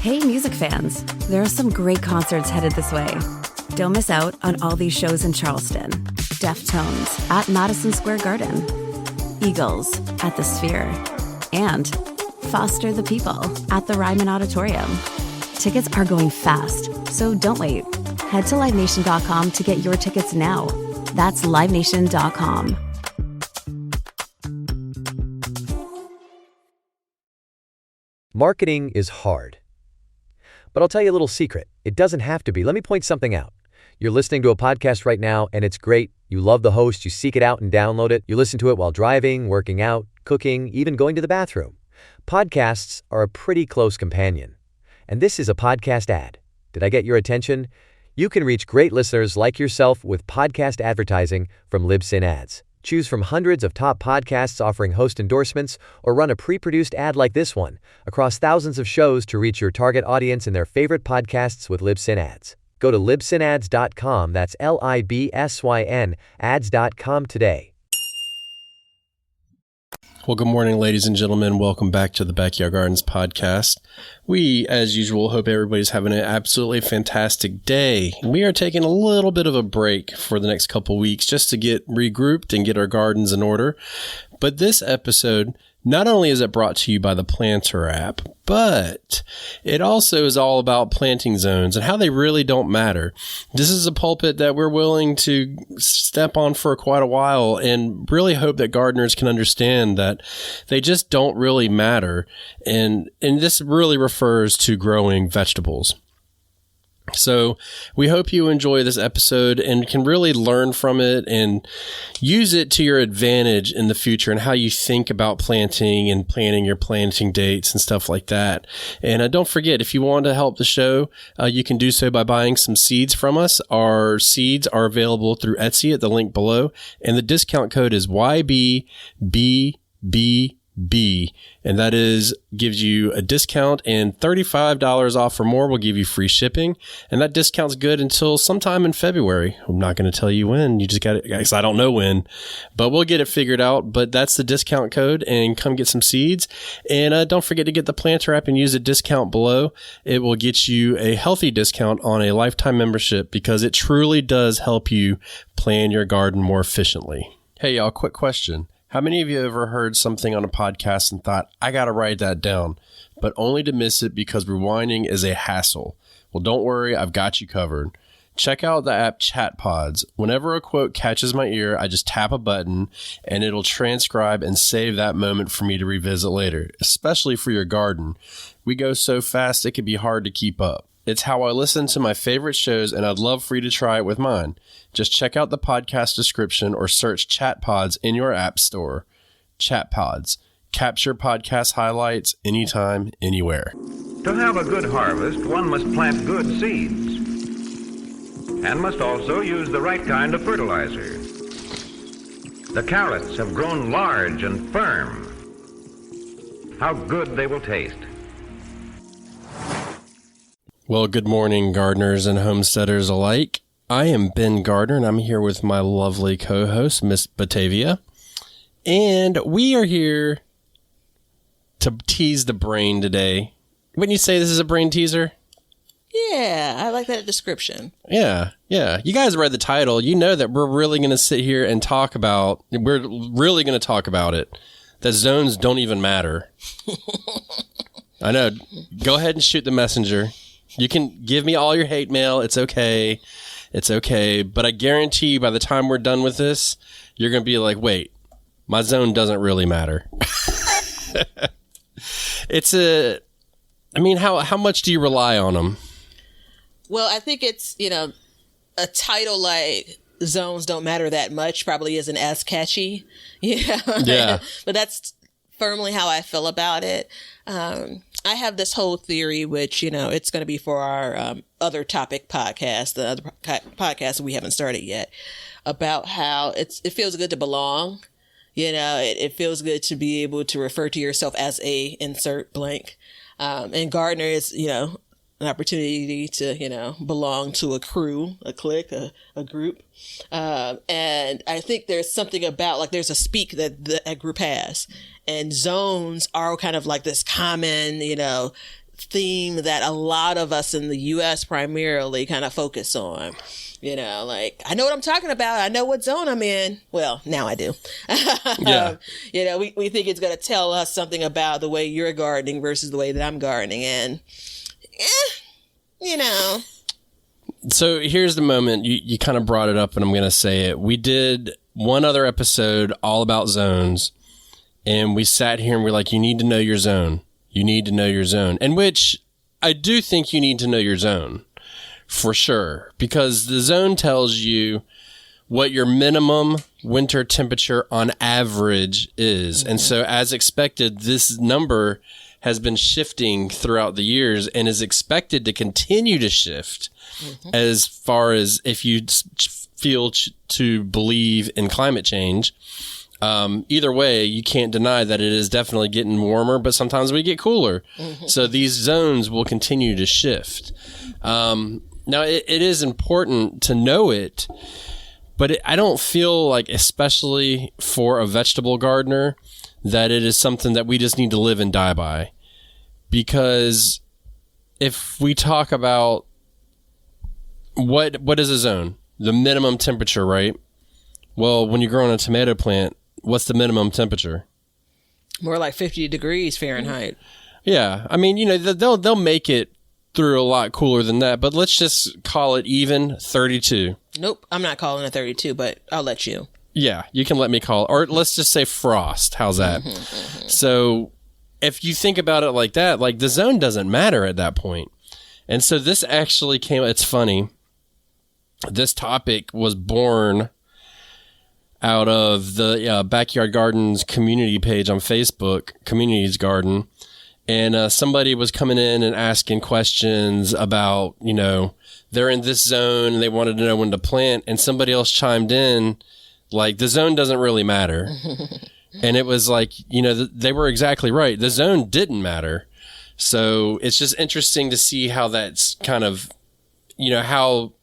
Hey, music fans, there are some great concerts headed this way. Don't miss out on all these shows in Charleston. Deftones at Madison Square Garden, Eagles at the Sphere, and Foster the People at the Ryman Auditorium. Tickets are going fast, so don't wait. Head to LiveNation.com to get your tickets now. That's LiveNation.com. Marketing is hard. But I'll tell you a little secret. It doesn't have to be. Let me point something out. You're listening to a podcast right now, and it's great. You love the host. You seek it out and download it. You listen to it while driving, working out, cooking, even going to the bathroom. Podcasts are a pretty close companion. And this is a podcast ad. Did I get your attention? You can reach great listeners like yourself with podcast advertising from Libsyn Ads. Choose from hundreds of top podcasts offering host endorsements, or run a pre-produced ad like this one across thousands of shows to reach your target audience and their favorite podcasts with Libsyn Ads. Go to libsynads.com, that's Libsyn, ads.com today. Well, good morning, ladies and gentlemen. Welcome back to the Backyard Gardens podcast. We, as usual, hope everybody's having an absolutely fantastic day. We are taking a little bit of a break for the next couple weeks just to get regrouped and get our gardens in order. But this episode, not only is it brought to you by the Planter app, but it also is all about planting zones and how they really don't matter. This is a pulpit that we're willing to step on for quite a while and really hope that gardeners can understand that they just don't really matter. And this really refers to growing vegetables. So we hope you enjoy this episode and can really learn from it and use it to your advantage in the future and how you think about planting and planning your planting dates and stuff like that. And don't forget, if you want to help the show, you can do so by buying some seeds from us. Our seeds are available through Etsy at the link below, and the discount code is YBBBB. And that gives you a discount, and $35 off or more will give you free shipping. And that discount's good until sometime in February. I'm not going to tell you when. You just got it. Guys, I don't know when, but we'll get it figured out. But that's the discount code, and come get some seeds. And don't forget to get the Planter app and use the discount below. It will get you a healthy discount on a lifetime membership because it truly does help you plan your garden more efficiently. Hey, y'all, quick question. How many of you ever heard something on a podcast and thought, I got to write that down, but only to miss it because rewinding is a hassle? Well, don't worry, I've got you covered. Check out the app ChatPods. Whenever a quote catches my ear, I just tap a button and it'll transcribe and save that moment for me to revisit later, especially for your garden. We go so fast it can be hard to keep up. It's how I listen to my favorite shows, and I'd love for you to try it with mine. Just check out the podcast description or search ChatPods in your app store. ChatPods. Capture podcast highlights anytime, anywhere. To have a good harvest, one must plant good seeds and must also use the right kind of fertilizer. The carrots have grown large and firm. How good they will taste. Well, good morning, gardeners and homesteaders alike. I am Ben Gardner, and I'm here with my lovely co-host, Miss Batavia. And we are here to tease the brain today. Wouldn't you say this is a brain teaser? Yeah, I like that description. Yeah. You guys read the title. You know that we're really going to sit here and talk about it. That zones don't even matter. I know. Go ahead and shoot the messenger. You can give me all your hate mail. It's okay. But I guarantee you by the time we're done with this, you're going to be like, wait, my zone doesn't really matter. How much do you rely on them? Well, I think it's, a title like zones don't matter that much probably isn't as catchy. Yeah. But that's firmly how I feel about it. I have this whole theory, which, it's going to be for our other topic podcast, the other podcast we haven't started yet, about how it feels good to belong. It feels good to be able to refer to yourself as a insert blank. And gardener is, an opportunity to, belong to a crew, a clique, a group. And I think there's something about, there's a speak that that group has. And zones are kind of like this common, theme that a lot of us in the U.S. primarily kind of focus on. You know, like, I know what I'm talking about. I know what zone I'm in. Well, now I do. Yeah. You know, we think it's going to tell us something about the way you're gardening versus the way that I'm gardening. And, you know. So here's the moment. You kind of brought it up, and I'm going to say it. We did one other episode all about zones, and we sat here and we're like, you need to know your zone. You need to know your zone. And which I do think you need to know your zone. For sure, because the zone tells you what your minimum winter temperature on average is. And so as expected, this number has been shifting throughout the years and is expected to continue to shift as far as if you feel to believe in climate change. Either way, you can't deny that it is definitely getting warmer, but sometimes we get cooler. So these zones will continue to shift. Now, it is important to know it, but I don't feel like, especially for a vegetable gardener, that it is something that we just need to live and die by. Because if we talk about what is a zone? The minimum temperature, right? Well, when you're growing a tomato plant, what's the minimum temperature? More like 50 degrees Fahrenheit. Yeah. I mean, you know, they'll make it through a lot cooler than that, but let's just call it even 32. Nope, I'm not calling it 32, but I'll let you. Yeah, you can let me call it, or let's just say frost. How's that? So if you think about it like that, like the zone doesn't matter at that point. And so this actually it's funny. This topic was born out of the Backyard Gardens community page on Facebook, Communities Garden. And somebody was coming in and asking questions about, you know, they're in this zone and they wanted to know when to plant. And somebody else chimed in, like, the zone doesn't really matter. And it was like, you know, they were exactly right. The zone didn't matter. So it's just interesting to see how that's kind of, you know, how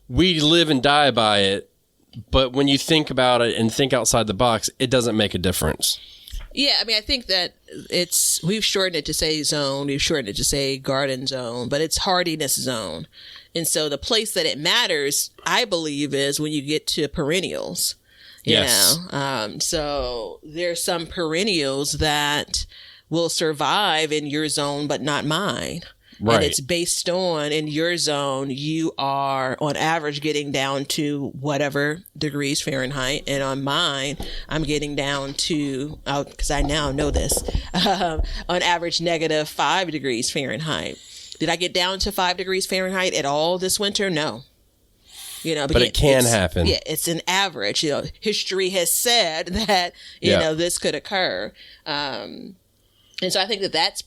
we live and die by it. But when you think about it and think outside the box, it doesn't make a difference. Yeah, I mean, I think that we've shortened it to say zone, we've shortened it to say garden zone, but it's hardiness zone. And so the place that it matters, I believe, is when you get to perennials. You know? So there's some perennials that will survive in your zone, but not mine. Right. And it's based on, in your zone, you are on average getting down to whatever degrees Fahrenheit. And on mine, I'm getting down to, because I now know this, on average -5 degrees Fahrenheit. Did I get down to 5 degrees Fahrenheit at all this winter? No. You know, but it can happen. Yeah, it's an average. You know, history has said that, you know, this could occur. And so I think that's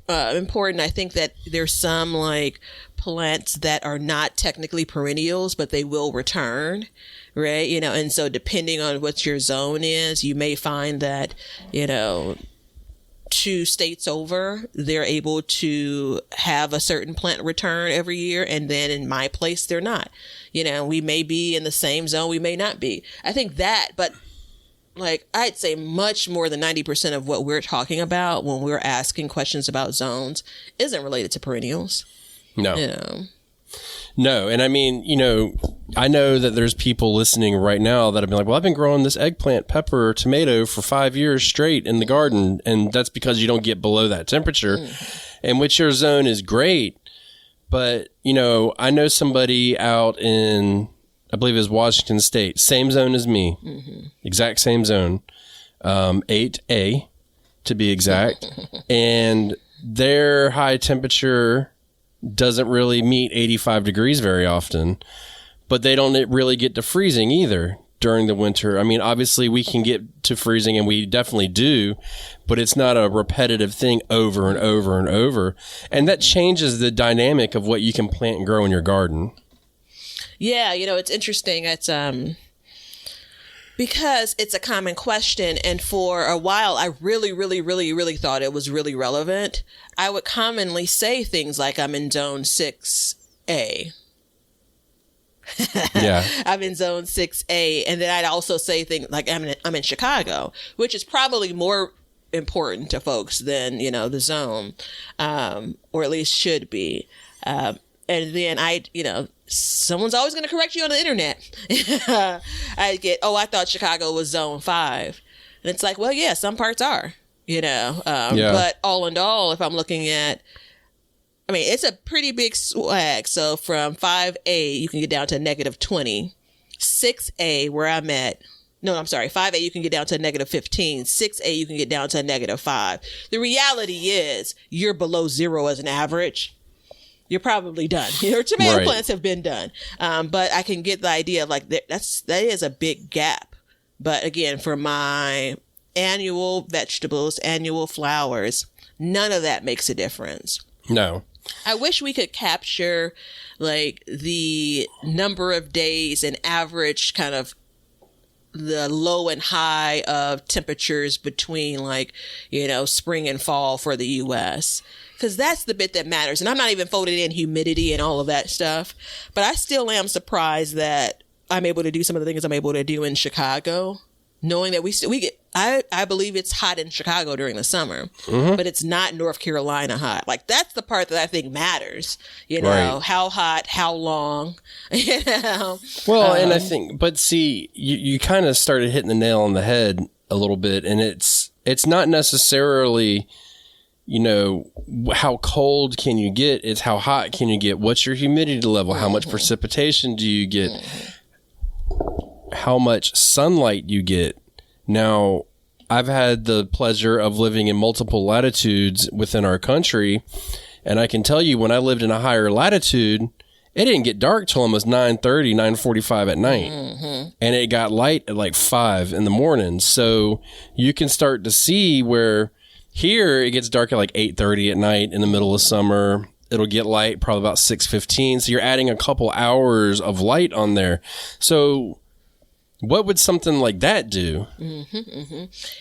important. I think that there's some like plants that are not technically perennials, but they will return, right? You know, and so depending on what your zone is, you may find that, you know, 2 states over, they're able to have a certain plant return every year. And then in my place, they're not. You know, we may be in the same zone, we may not be. I think that, but like, I'd say much more than 90% of what we're talking about when we're asking questions about zones isn't related to perennials. No. You know? No. And I mean, you know, I know that there's people listening right now that have been like, well, I've been growing this eggplant, pepper, tomato for 5 years straight in the garden. And that's because you don't get below that temperature. And which your zone is great. But, you know, I know somebody out in, I believe it was Washington State, same zone as me, exact same zone, 8A to be exact. And their high temperature doesn't really meet 85 degrees very often, but they don't really get to freezing either during the winter. I mean, obviously we can get to freezing, and we definitely do, but it's not a repetitive thing over and over and over. And that changes the dynamic of what you can plant and grow in your garden. Yeah, you know, it's interesting. It's because it's a common question, and for a while I really thought it was really relevant. I would commonly say things like, I'm in zone 6A. Yeah. I'm in zone 6A. And then I'd also say things like, I'm in Chicago, which is probably more important to folks than, the zone, or at least should be. And then someone's always going to correct you on the internet. I get, I thought Chicago was zone 5. And it's like, well, yeah, some parts are, but all in all, if I'm looking at, it's a pretty big swag. So from 5A, you can get down to -20. 6A, where I'm at, 5A, you can get down to -15. 6A, you can get down to -5. The reality is you're below 0 as an average. You're probably done. Your tomato plants have been done. But I can get the idea of that is a big gap. But again, for my annual vegetables, annual flowers, none of that makes a difference. No. I wish we could capture the number of days and average kind of the low and high of temperatures between spring and fall for the U.S. Because that's the bit that matters. And I'm not even folding in humidity and all of that stuff. But I still am surprised that I'm able to do some of the things I'm able to do in Chicago, knowing that we get, I believe it's hot in Chicago during the summer, but it's not North Carolina hot. That's the part that I think matters, how hot, how long, Well, and I think, but see, you kind of started hitting the nail on the head a little bit, and it's not necessarily, how cold can you get? It's how hot can you get? What's your humidity level? How much precipitation do you get? How much sunlight you get? Now, I've had the pleasure of living in multiple latitudes within our country, and I can tell you when I lived in a higher latitude, it didn't get dark till almost 9:30, 9:45 at night, and it got light at 5 in the morning. So you can start to see where here it gets dark at 8:30 at night in the middle of summer. It'll get light probably about 6:15. So you're adding a couple hours of light on there. So what would something like that do?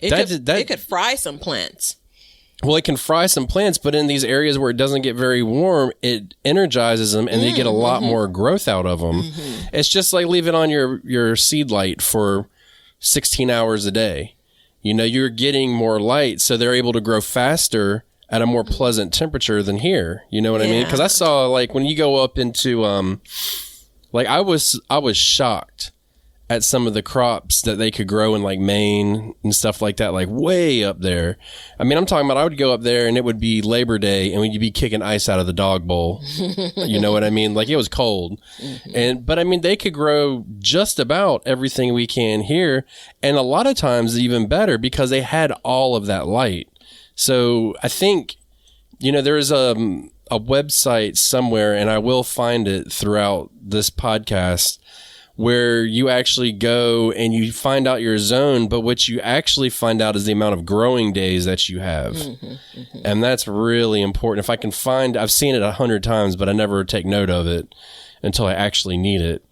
It could fry some plants. Well, it can fry some plants, but in these areas where it doesn't get very warm, it energizes them and they get a lot more growth out of them. It's just like leave it on your seed light for 16 hours a day. You're getting more light, so they're able to grow faster at a more pleasant temperature than here. You know what I mean? Because I saw when you go up into I was shocked at some of the crops that they could grow in Maine and stuff like that, way up there. I'm talking about I would go up there and it would be Labor Day and we'd be kicking ice out of the dog bowl. You know what I mean? It was cold. But they could grow just about everything we can here. And a lot of times even better because they had all of that light. So I think, there's a website somewhere, and I will find it throughout this podcast, where you actually go and you find out your zone, but what you actually find out is the amount of growing days that you have. And that's really important. If I can find, I've seen it 100 times, but I never take note of it until I actually need it.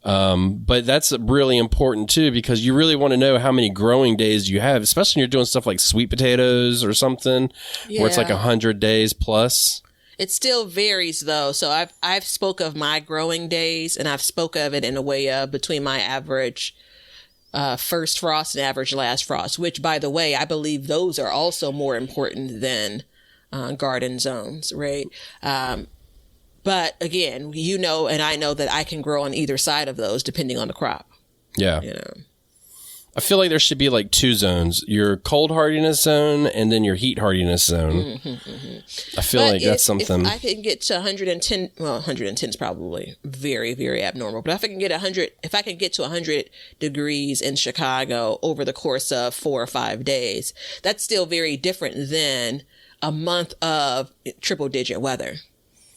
But that's really important too, because you really want to know how many growing days you have, especially when you're doing stuff like sweet potatoes or something where it's 100 days plus. It still varies though. So I've spoke of my growing days, and I've spoke of it in a way of between my average first frost and average last frost, which by the way, I believe those are also more important than garden zones, right? But again, and I know that I can grow on either side of those depending on the crop. Yeah. I feel like there should be 2 zones, your cold hardiness zone and then your heat hardiness zone. I feel like that's something. If I can get to 110, 110 is probably very, very abnormal. But if I can get to 100 degrees in Chicago over the course of 4 or 5 days, that's still very different than a month of triple digit weather.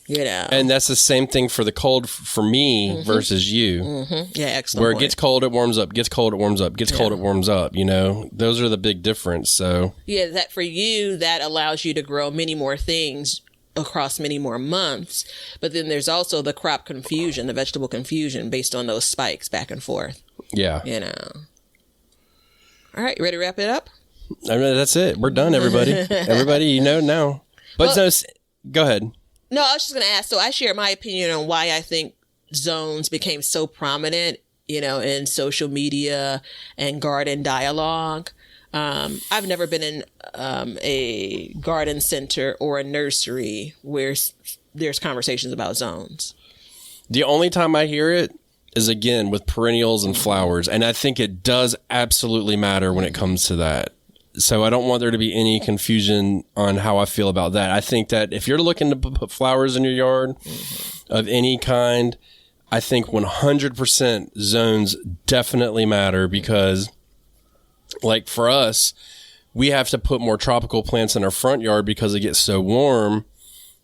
And that's the same thing for the cold for me versus you. Yeah, excellent. Where it gets cold, it warms up, gets cold, it warms up, gets cold, it warms up, Those are the big difference. So yeah, that for you, that allows you to grow many more things across many more months. But then there's also the crop confusion, the vegetable confusion based on those spikes back and forth. Yeah. All right, you ready to wrap it up? That's it. We're done, everybody. Everybody, now. But go ahead. No, I was just going to ask. So I share my opinion on why I think zones became so prominent, in social media and garden dialogue. I've never been in a garden center or a nursery where there's conversations about zones. The only time I hear it is, again, with perennials and flowers. And I think it does absolutely matter when it comes to that. So I don't want there to be any confusion on how I feel about that. I think that if you're looking to put flowers in your yard of any kind, I think 100% zones definitely matter, because, like, for us, we have to put more tropical plants in our front yard because it gets so warm,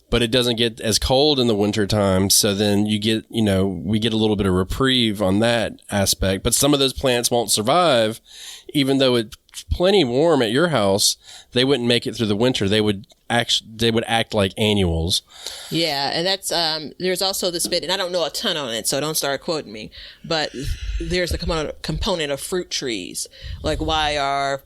but it doesn't get as cold in the wintertime. So then we get a little bit of reprieve on that aspect. But some of those plants won't survive, even though it's plenty warm at your house. They wouldn't make it through the winter. They would act like annuals. Yeah, and that's there's also this bit, and I don't know a ton on it, so don't start quoting me, but there's a component of fruit trees. Like, why are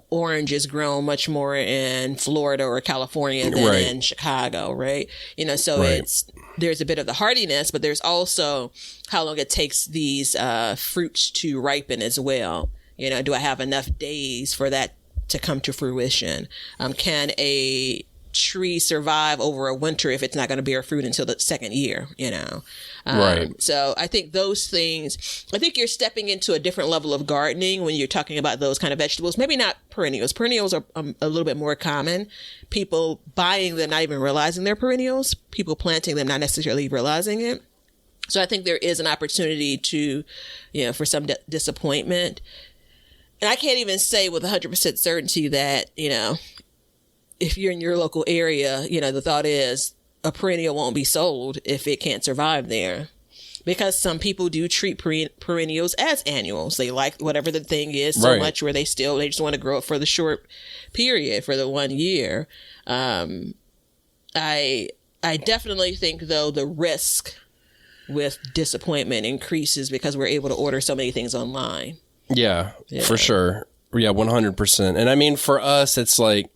orange is grown much more in Florida or California than in Chicago, right? There's a bit of the hardiness, but there's also how long it takes these fruits to ripen as well. Do I have enough days for that to come to fruition? Can a tree survive over a winter if it's not going to bear fruit until the second year, Right. So I think those things, I think you're stepping into a different level of gardening when you're talking about those kind of vegetables. Maybe not perennials. Perennials are a little bit more common. People buying them, not even realizing they're perennials. People planting them, not necessarily realizing it. So I think there is an opportunity to, for some disappointment. And I can't even say with 100% certainty that, if you're in your local area, the thought is a perennial won't be sold if it can't survive there. Because some people do treat perennials as annuals. They like whatever the thing is so much where they just want to grow it for the short period, for the 1 year. I definitely think, though, the risk with disappointment increases because we're able to order so many things online. Yeah, for sure. Yeah, 100%. And I mean, for us, it's like,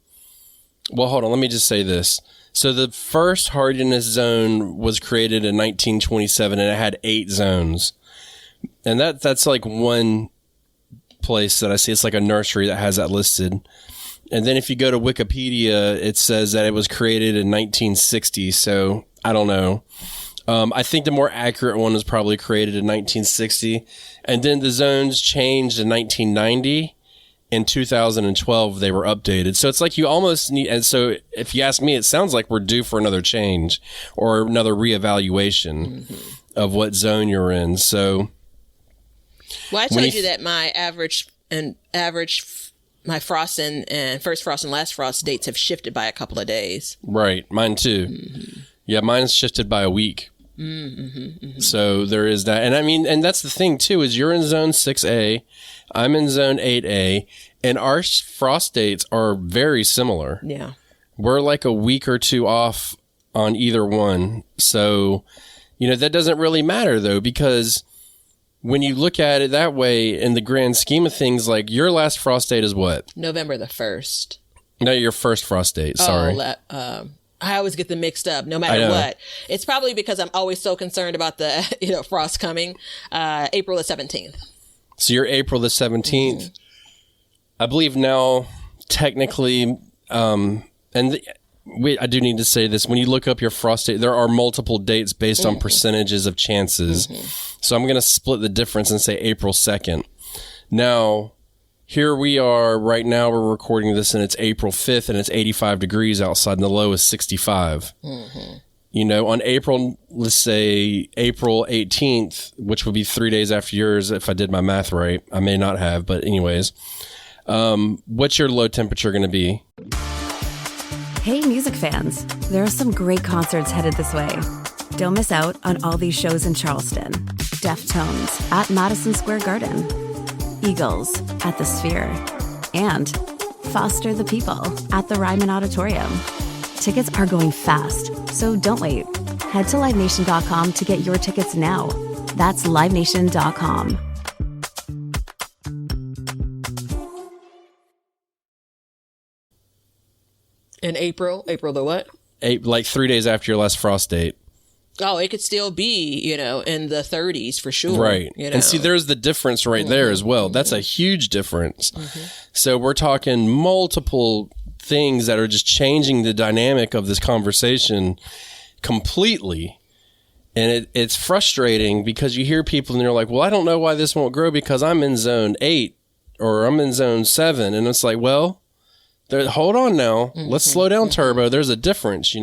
well, hold on. Let me just say this. So the first hardiness zone was created in 1927, and it had 8 zones. And that's like one place that I see. It's like a nursery that has that listed. And then if you go to Wikipedia, it says that it was created in 1960. So I don't know. I think the more accurate one was probably created in 1960. And then the zones changed in 1990. In 2012, they were updated. So it's like you almost need, and so if you ask me, it sounds like we're due for another change or another reevaluation of what zone you're in. So, well, I told you that my my frost and first frost and last frost dates have shifted by a couple of days. Right. Mine too. Yeah, mine's shifted by a week. So there is that. And I mean, and that's the thing too, is you're in zone 6A, I'm in zone 8A, and our frost dates are very similar. Yeah. We're like a week or two off on either one. So, that doesn't really matter though, because when you look at it that way, in the grand scheme of things, like your last frost date is what? November the 1st. No, your first frost date. Sorry. I always get them mixed up, no matter what. It's probably because I'm always so concerned about the frost coming. April the 17th. So you're April the 17th. I believe now, technically, I do need to say this. When you look up your frost date, there are multiple dates based on percentages of chances. So I'm going to split the difference and say April 2nd. Now, here we are right now. We're recording this and it's April 5th and it's 85 degrees outside and the low is 65. On April, let's say April 18th, which would be 3 days after yours, if I did my math right. I may not have, but anyways, what's your low temperature going to be? Hey, music fans, there are some great concerts headed this way. Don't miss out on all these shows in Charleston. Deftones at Madison Square Garden. Eagles at the Sphere, and Foster the People at the Ryman Auditorium. Tickets are going fast, so don't wait. Head to LiveNation.com to get your tickets now. That's LiveNation.com. In April the what? Like 3 days after your last frost date. Oh, it could still be, in the 30s for sure. Right. And see, there's the difference right there as well. That's a huge difference. So we're talking multiple things that are just changing the dynamic of this conversation completely. And it's frustrating because you hear people and they're like, well, I don't know why this won't grow because I'm in zone 8 or I'm in zone 7. And it's like, well, hold on now. Let's slow down, Turbo. There's a difference,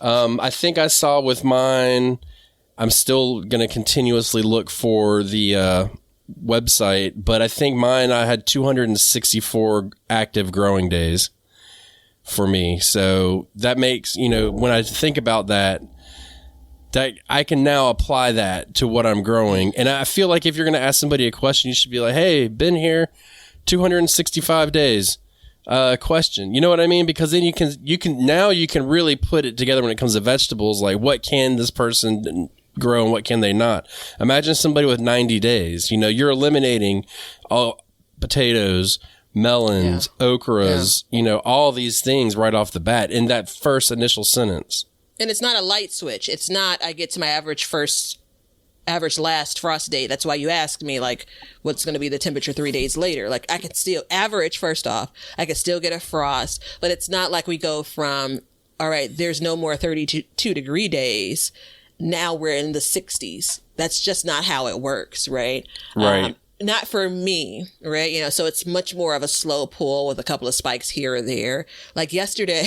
I think I saw with mine, I'm still going to continuously look for the website, but I think mine, I had 264 active growing days for me. So that makes, when I think about that I can now apply that to what I'm growing. And I feel like if you're going to ask somebody a question, you should be like, hey, been here 265 days. Question. You know what I mean? Because then you can really put it together when it comes to vegetables. Like, what can this person grow and what can they not? Imagine somebody with 90 days. You're eliminating all potatoes, melons, okras, all these things right off the bat in that first initial sentence. And it's not a light switch. It's not, I get to my average last frost date. That's why you asked me, like, what's going to be the temperature 3 days later. Like, I could still average, first off, I could still get a frost, but it's not like we go from, all right, there's no more 32 degree days. Now we're in the 60s. That's just not how it works, right? Right. Not for me, right? So it's much more of a slow pull with a couple of spikes here or there. Like yesterday,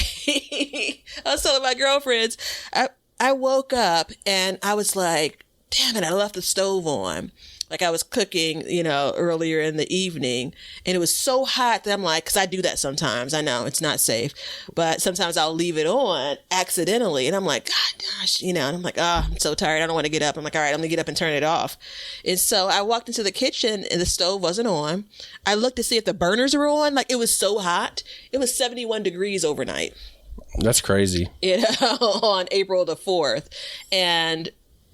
I was telling my girlfriends, I woke up and I was like, damn it, I left the stove on. Like I was cooking, earlier in the evening, and it was so hot that I'm like, because I do that sometimes. I know it's not safe, but sometimes I'll leave it on accidentally. And I'm like, God gosh, and I'm like, I'm so tired. I don't want to get up. I'm like, all right, I'm going to get up and turn it off. And so I walked into the kitchen and the stove wasn't on. I looked to see if the burners were on. Like it was so hot. It was 71 degrees overnight. That's crazy. On April the 4th. And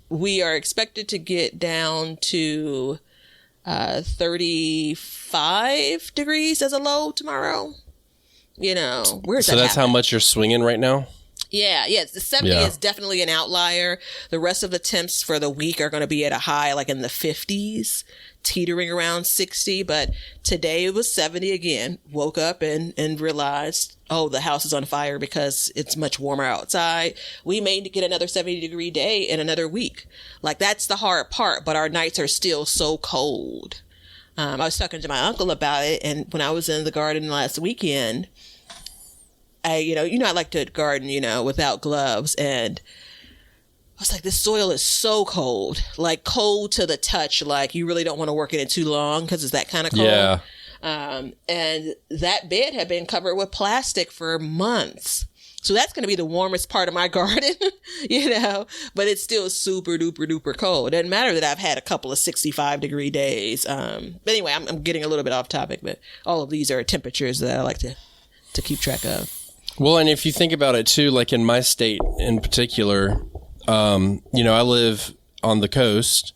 we are expected to get down to 35 degrees as a low tomorrow. Where's that? So that's how much you're swinging right now? Yeah. The 70 is definitely an outlier. The rest of the temps for the week are going to be at a high, like in the 50s, teetering around 60. But today it was 70 again. Woke up and realized, oh, the house is on fire because it's much warmer outside. We may get another 70-degree day in another week. Like, that's the hard part, but our nights are still so cold. I was talking to my uncle about it, and when I was in the garden last weekend, I like to garden, without gloves, and I was like, this soil is so cold, like cold to the touch. Like you really don't want to work in it too long because it's that kind of cold. Yeah. And that bed had been covered with plastic for months. So that's going to be the warmest part of my garden, but it's still super duper duper cold. It doesn't matter that I've had a couple of 65-degree days. But anyway, I'm getting a little bit off topic, but all of these are temperatures that I like to keep track of. Well, and if you think about it too, like in my state in particular, I live on the coast,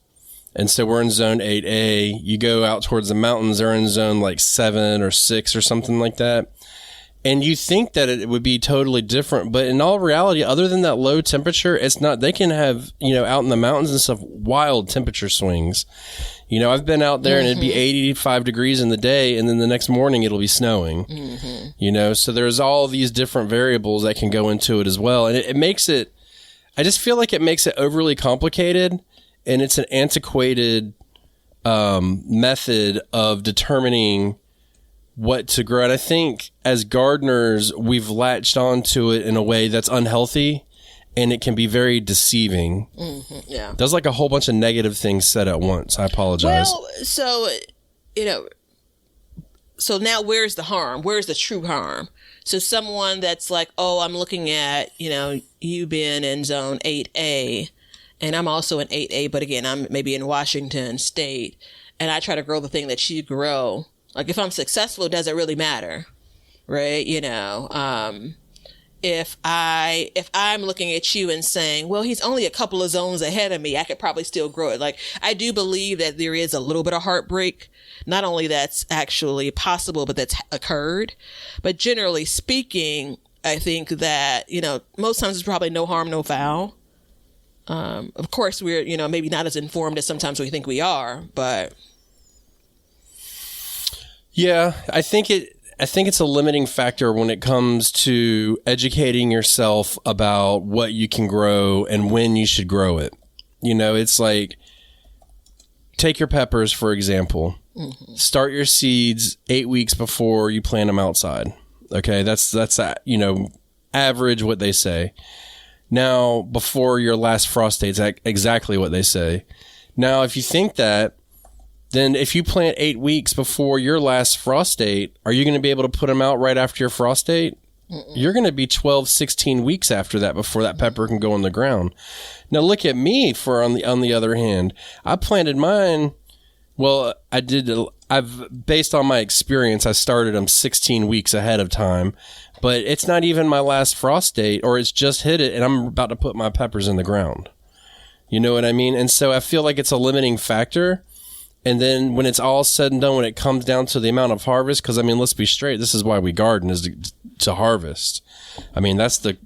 and so we're in zone 8A. You go out towards the mountains, they're in zone like 7 or 6 or something like that. And you think that it would be totally different, but in all reality, other than that low temperature, it's not. They can have, out in the mountains and stuff, wild temperature swings. I've been out there and it'd be 85 degrees in the day, and then the next morning it'll be snowing. So there's all these different variables that can go into it as well. And it makes it, I just feel like it makes it overly complicated, and it's an antiquated method of determining what to grow. And I think as gardeners, we've latched onto it in a way that's unhealthy, and it can be very deceiving. Yeah. There's like a whole bunch of negative things said at once. I apologize. Well, so now where's the harm? Where's the true harm? So someone that's like, oh, I'm looking at, you being in zone 8A, and I'm also in 8A, but again, I'm maybe in Washington State, and I try to grow the thing that you grow. Like, if I'm successful, does it really matter? Right? If I'm looking at you and saying, well, he's only a couple of zones ahead of me, I could probably still grow it. Like, I do believe that there is a little bit of heartbreak. Not only that's actually possible, but that's occurred. But generally speaking, I think that, most times it's probably no harm, no foul. Of course, we're, maybe not as informed as sometimes we think we are, but. Yeah, I think it's a limiting factor when it comes to educating yourself about what you can grow and when you should grow it. It's like, take your peppers, for example. Mm-hmm. Start your seeds 8 weeks before you plant them outside. Okay, that's average what they say. Now, before your last frost date, is exactly what they say. Now, if you think that, then if you plant 8 weeks before your last frost date, are you going to be able to put them out right after your frost date? Mm-mm. You're going to be 12, 16 weeks after that before that pepper can go in the ground. Now, look at me on the other hand. I planted mine. Well, based on my experience, I started them 16 weeks ahead of time, but it's not even my last frost date, or it's just hit it and I'm about to put my peppers in the ground. You know what I mean? And so I feel like it's a limiting factor. And then when it's all said and done, when it comes down to the amount of harvest, because let's be straight, this is why we garden, is to harvest. That's the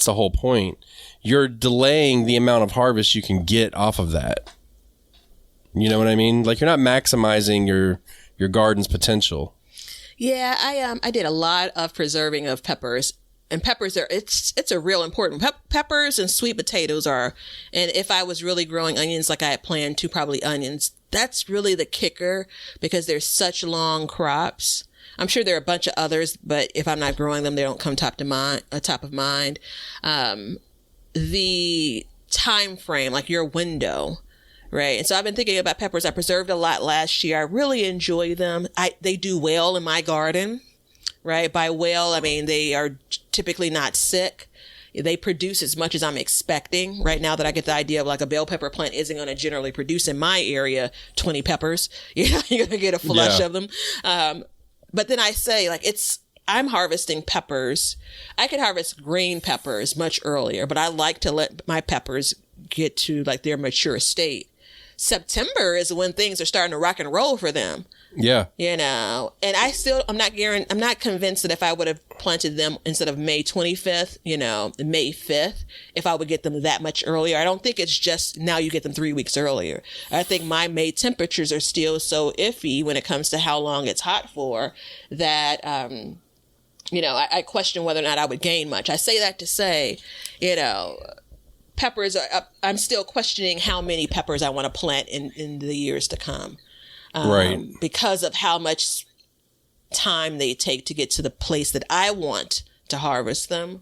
whole point. You're delaying the amount of harvest you can get off of that. You know what I mean? Like, you're not maximizing your garden's potential. Yeah, I did a lot of preserving of peppers. And peppers it's a real important. Peppers and sweet potatoes and if I was really growing onions like I had planned to, probably onions, that's really the kicker, because they're such long crops. I'm sure there are a bunch of others, but if I'm not growing them, they don't come top of mind. The time frame, like your window, right? And so I've been thinking about peppers. I preserved a lot last year. I really enjoy them. They do well in my garden. Right? By well, I mean, they are typically not sick. They produce as much as I'm expecting. Right now that I get the idea of like a bell pepper plant isn't going to generally produce in my area 20 peppers. You're going to get a flush of them. But then I say, like, I'm harvesting peppers. I could harvest green peppers much earlier, but I like to let my peppers get to like their mature state. September is when things are starting to rock and roll for them. Yeah. And I'm not convinced that if I would have planted them instead of May 25th, May 5th, if I would get them that much earlier. I don't think it's just now you get them 3 weeks earlier. I think my May temperatures are still so iffy when it comes to how long it's hot for that, I question whether or not I would gain much. I say that to say, peppers I'm still questioning how many peppers I want to plant in the years to come. Right. Because of how much time they take to get to the place that I want to harvest them.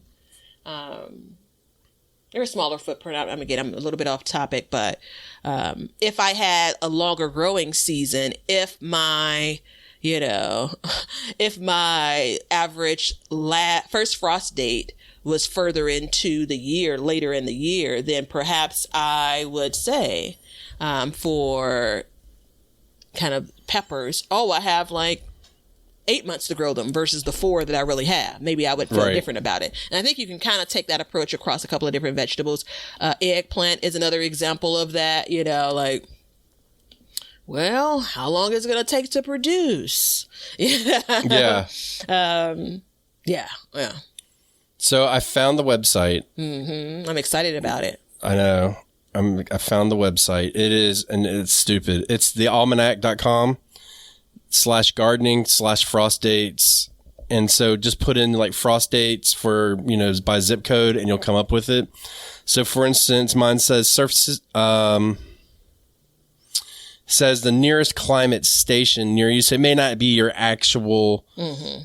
They're a smaller footprint. I'm a little bit off topic, but if I had a longer growing season, if my average first frost date was further into the year, later in the year, then perhaps I would say for kind of peppers, I have like 8 months to grow them versus the 4 that I really have. Maybe I would feel different about it. And I think you can kind of take that approach across a couple of different vegetables. Eggplant is another example of that, well, how long is it going to take to produce? Yeah. Yeah. So I found the website. Mm-hmm. I'm excited about it. I know. I found the website. It is, and it's stupid. It's thealmanac.com/gardening/frost dates. And so just put in like frost dates for, by zip code and you'll come up with it. So for instance, mine says says the nearest climate station near you. So it may not be your actual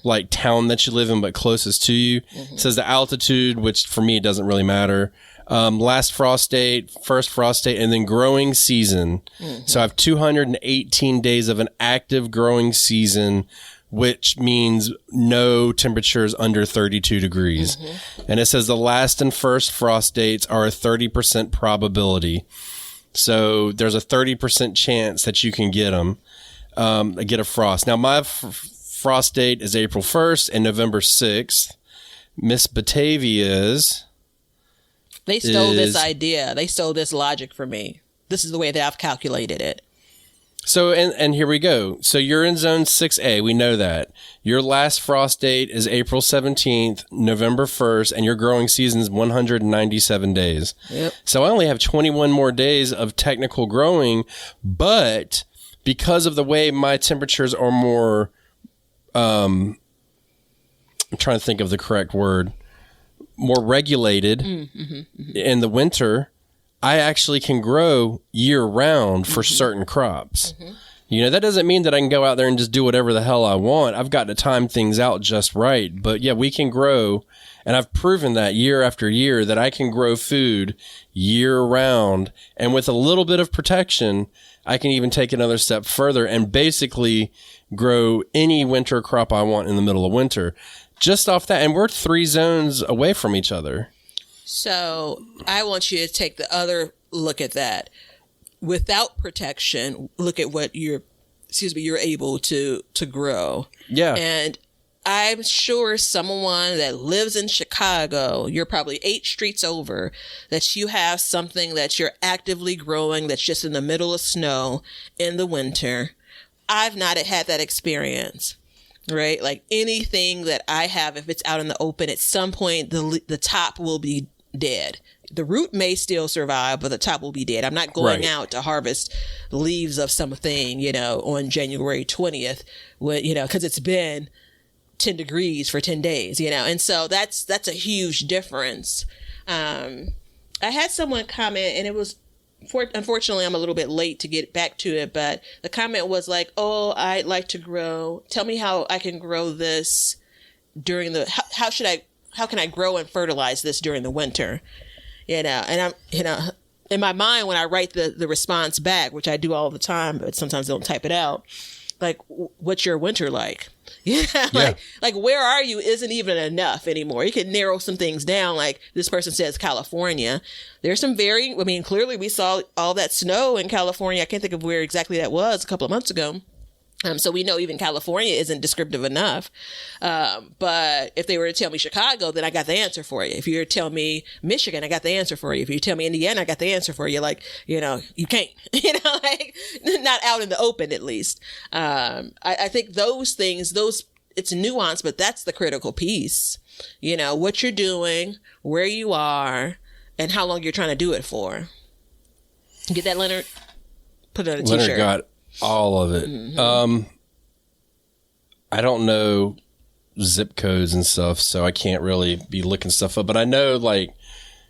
like town that you live in, but closest to you. It says the altitude, which for me, it doesn't really matter. Last frost date, first frost date, and then growing season. So I have 218 days of an active growing season, which means no temperatures under 32 degrees. And it says the last and first frost dates are a 30% probability. So there's a 30% chance that you can get them, get a frost. Now my frost date is April 1st and November 6th. Miss Batavia's. They stole this idea. They stole this logic from me. This is the way that I've calculated it. So, and here we go. So you're in zone 6A. We know that. Your last frost date is April 17th, November 1st, and your growing season's 197 days. Yep. So I only have 21 more days of technical growing, but because of the way my temperatures are more, I'm trying to think of the correct word, more regulated in the winter, I actually can grow year round for certain crops. You know, that doesn't mean that I can go out there and just do whatever the hell I want. I've got to time things out just right. But yeah, we can grow. And I've proven that year after year that I can grow food year round. And with a little bit of protection, I can even take another step further and basically grow any winter crop I want in the middle of winter. Just off that. And we're 3 zones away from each other. So I want you to take the other look at that. Without protection, look at what you're able to grow. Yeah. And I'm sure someone that lives in Chicago, you're probably 8 streets over, that you have something that you're actively growing that's just in the middle of snow in the winter. I've not had that experience. Right? Like anything that I have, if it's out in the open, at some point, the top will be dead. The root may still survive, but the top will be dead. I'm not going out to harvest leaves of something, on January 20th, because it's been 10 degrees for 10 days, and so that's a huge difference. I had someone comment, and it was, unfortunately, I'm a little bit late to get back to it, but the comment was like, "Oh, I'd like to grow. Tell me how I can grow this during how can I grow and fertilize this during the winter?" And I'm, in my mind, when I write the response back, which I do all the time, but sometimes I don't type it out, like, what's your winter like? Like where are you isn't even enough anymore. You can narrow some things down. Like this person says California. There's some clearly we saw all that snow in California. I can't think of where exactly that was a couple of months ago. So we know even California isn't descriptive enough. But if they were to tell me Chicago, then I got the answer for you. If you were to tell me Michigan, I got the answer for you. If you tell me Indiana, I got the answer for you. Like, you can't, like not out in the open, at least. I think those things, it's nuanced, but that's the critical piece. What you're doing, where you are, and how long you're trying to do it for. Get that, Leonard? Put it on a t-shirt. Leonard got all of it. I don't know zip codes and stuff, so I can't really be looking stuff up. But I know, like,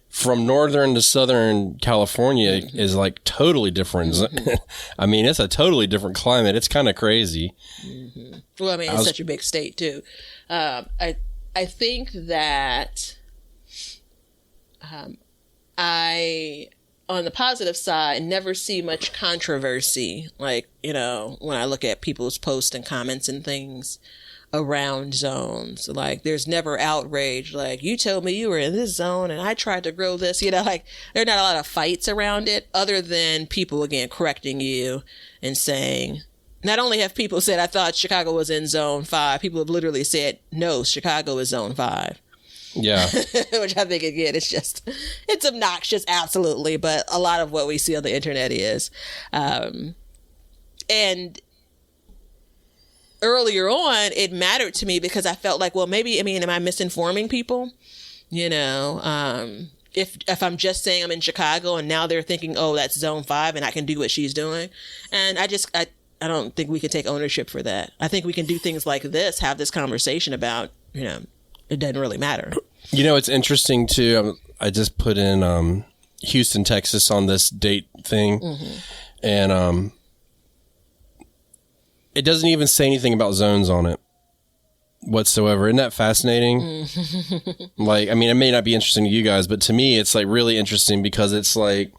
from northern to southern California is like totally different. I mean, it's a totally different climate. It's kind of crazy. Well, it's such a big state too. I think that I, on the positive side, never see much controversy. Like, when I look at people's posts and comments and things around zones, like there's never outrage. Like, you told me you were in this zone and I tried to grow this, like there are not a lot of fights around it other than people, again, correcting you and saying, not only have people said, I thought Chicago was in zone 5, people have literally said, no, Chicago is zone 5. Yeah. Which I think, again, it's obnoxious, absolutely. But a lot of what we see on the internet is. And earlier on, it mattered to me because I felt like, well, maybe, am I misinforming people? If I'm just saying I'm in Chicago and now they're thinking, oh, that's zone 5 and I can do what she's doing. And I don't think we can take ownership for that. I think we can do things like this, have this conversation about, it doesn't really matter. It's interesting too. I just put in Houston, Texas on this date thing. And it doesn't even say anything about zones on it whatsoever. Isn't that fascinating? Like, it may not be interesting to you guys, but to me, it's like really interesting because it's like,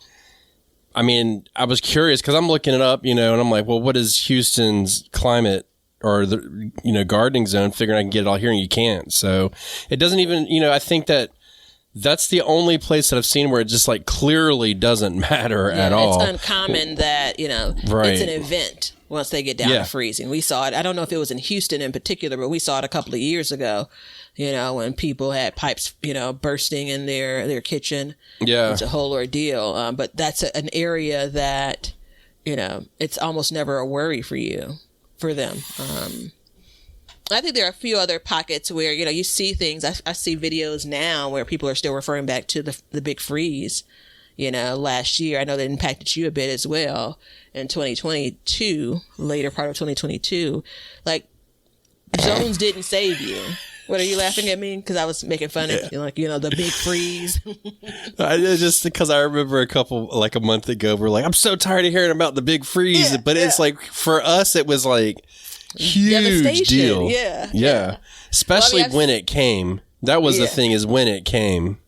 I was curious because I'm looking it up, and I'm like, well, what is Houston's climate or the, gardening zone, figuring I can get it all here and you can't. So it doesn't even, I think that's the only place that I've seen where it just like clearly doesn't matter at all. It's uncommon that, it's an event once they get down to freezing. We saw it. I don't know if it was in Houston in particular, but we saw it a couple of years ago, when people had pipes, bursting in their kitchen. Yeah. It's a whole ordeal. But that's an area that it's almost never a worry for them. I think there are a few other pockets where, you see things. I see videos now where people are still referring back to the big freeze, last year. I know that impacted you a bit as well in 2022, later part of 2022. Like, zones didn't save you. What, are you laughing at me? Because I was making fun of, the big freeze. Just because I remember a month ago, we're like, I'm so tired of hearing about the big freeze. But it's like, for us, it was like, huge deal. Yeah. Especially when it came. That was the thing, is when it came.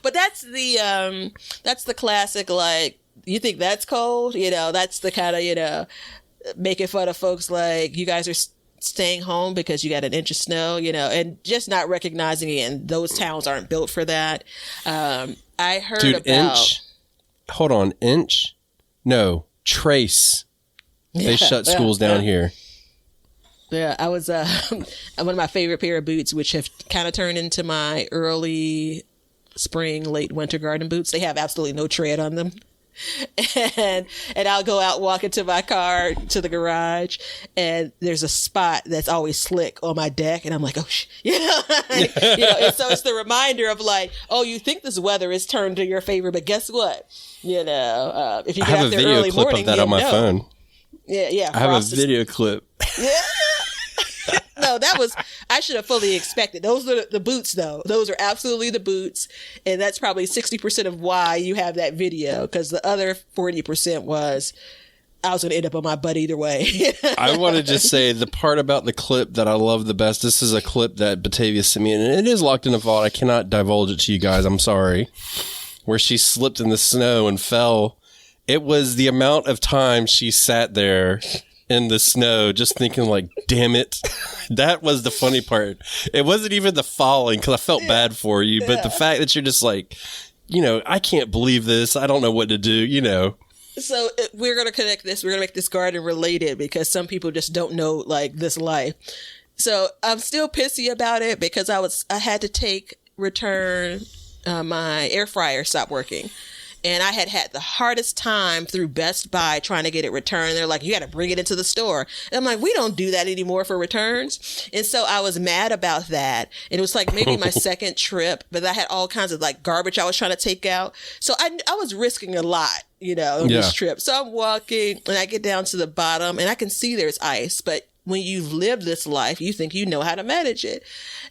But that's the classic, like, you think that's cold? That's the kind of, making fun of folks like, you guys are staying home because you got an inch of snow, and just not recognizing it. And those towns aren't built for that. I heard about... Hold on, inch? No, trace. They shut schools down here. Yeah, I was one of my favorite pair of boots, which have kind of turned into my early spring, late winter garden boots. They have absolutely no tread on them. And I'll go out, walk into my car to the garage, and there's a spot that's always slick on my deck, and I'm like, oh, and so it's the reminder of like, oh, you think this weather is turned to your favor, but guess what? If you get out there early morning, I have a video clip of that on my phone. Yeah. I have a video clip. Yeah. No, I should have fully expected. Those are the boots, though. Those are absolutely the boots. And that's probably 60% of why you have that video, because the other 40% was, I was going to end up on my butt either way. I want to just say the part about the clip that I love the best. This is a clip that Batavia sent me, and it is locked in a vault. I cannot divulge it to you guys. I'm sorry. Where she slipped in the snow and fell. It was the amount of time she sat there in the snow just thinking like, damn it. That was the funny part. It wasn't even the falling, because I felt bad for you, but the fact that you're just like, I can't believe this. I don't know what to do, So we're going to connect this. We're going to make this garden related, because some people just don't know like this life. So I'm still pissy about it because I had to return my air fryer stopped working. And I had the hardest time through Best Buy trying to get it returned. They're like, you got to bring it into the store. And I'm like, we don't do that anymore for returns. And so I was mad about that. And it was like maybe my second trip, but I had all kinds of like garbage I was trying to take out. So I was risking a lot, on this trip. So I'm walking and I get down to the bottom and I can see there's ice, but when you've lived this life, you think you know how to manage it.